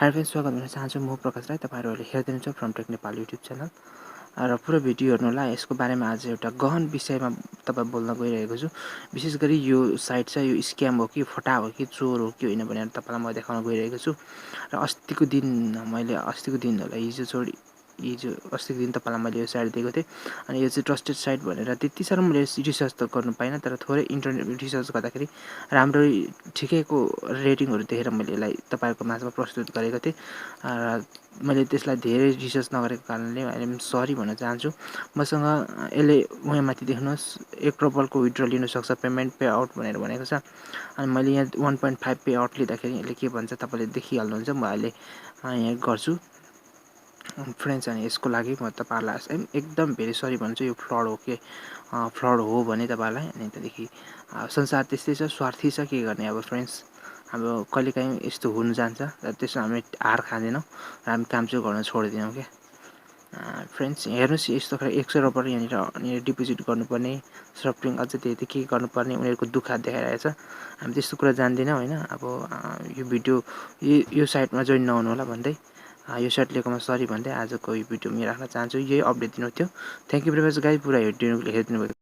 High friends, स्वागत गर्न चाहन्छु। म प्रकाश राई। तपाईहरुले हेर्दै हुनुहुन्छ फ्रमटेक नेपाल युट्युब च्यानल र पुरो भिडियो हेर्नु होला। यसको बारेमा आज एउटा गहन विषयमा तपाईँ बोल्न गइरहेको छु। विशेष गरी यो साइट चाहिँ यो स्क्याम हो कि फटा हो कि चोर हो कि होइन भनेर तपाईलाई म देखाउन गइरहेको छु। र अस्तिको दिन होला हिजो अस्तिको दिन तपाईलाई मैले यो साइट दिएको थिएँ अनि यो चाहिँ ट्रस्टेड साइट भनेर त्यति साह्रो मैले रिसर्च त गर्नु पाइनँ, तर थोरै इन्टरनेट रिसर्च गर्दाखेरि राम्रै ठिकैको रेटिङहरु देखेर मैले यसलाई तपाईहरुको माझमा प्रस्तुत गरेको थिएँ। र मैले त्यसलाई धेरै रिसर्च नगरेको कारणले आइएम सरी भन्न चाहन्छु। मसँग यसले यहाँ माथि देख्नुहोस् 1 रुबलको विथड्र लिन सक्छ, पेमेन्ट पे आउट भनेर भनेको छ। अनि मैले यहाँ 1.5 पे आउट लिँदाखेरि यसले के भन्छ तपाईले देखिहाल्नुहुन्छ। म अहिले यहाँ गर्छु फ्रेन्ड्स, अनि यसको लागि म तपाईहरुलाई एकदम भेरी सरी भन्छु। यो फ्रड हो के फ्रड हो भने तपाईहरुलाई अनि त्यसदेखि संसार त्यस्तै छ, स्वार्थी छ, के गर्ने अब फ्रेन्ड्स। अब कहिलेकाहीँ यस्तो हुन जान्छ र त्यसमा हामी हार खाँदैनौँ र हामी काम चाहिँ गर्न छोड्दिनौँ के फ्रेन्ड्स। हेर्नुस् यस्तो 100 रुपैयाँ यहाँनिर डिपोजिट गर्नुपर्ने, सफ्टिङ अझै त्यति के गर्नुपर्ने उनीहरुको दुःख देखाइरहेछ। हामी त्यस्तो कुरा जान्दैनौँ हैन। अब यो भिडियो यो साइटमा जोइन नहुनु होला भन्दै यो साइट लिएकोमा सरी भन्दै आजको यो भिडियो म राख्न चाहन्छु। यही अपडेट दिनु थियो। Thank you very much guys, पुरा हेरिदिनु भयो।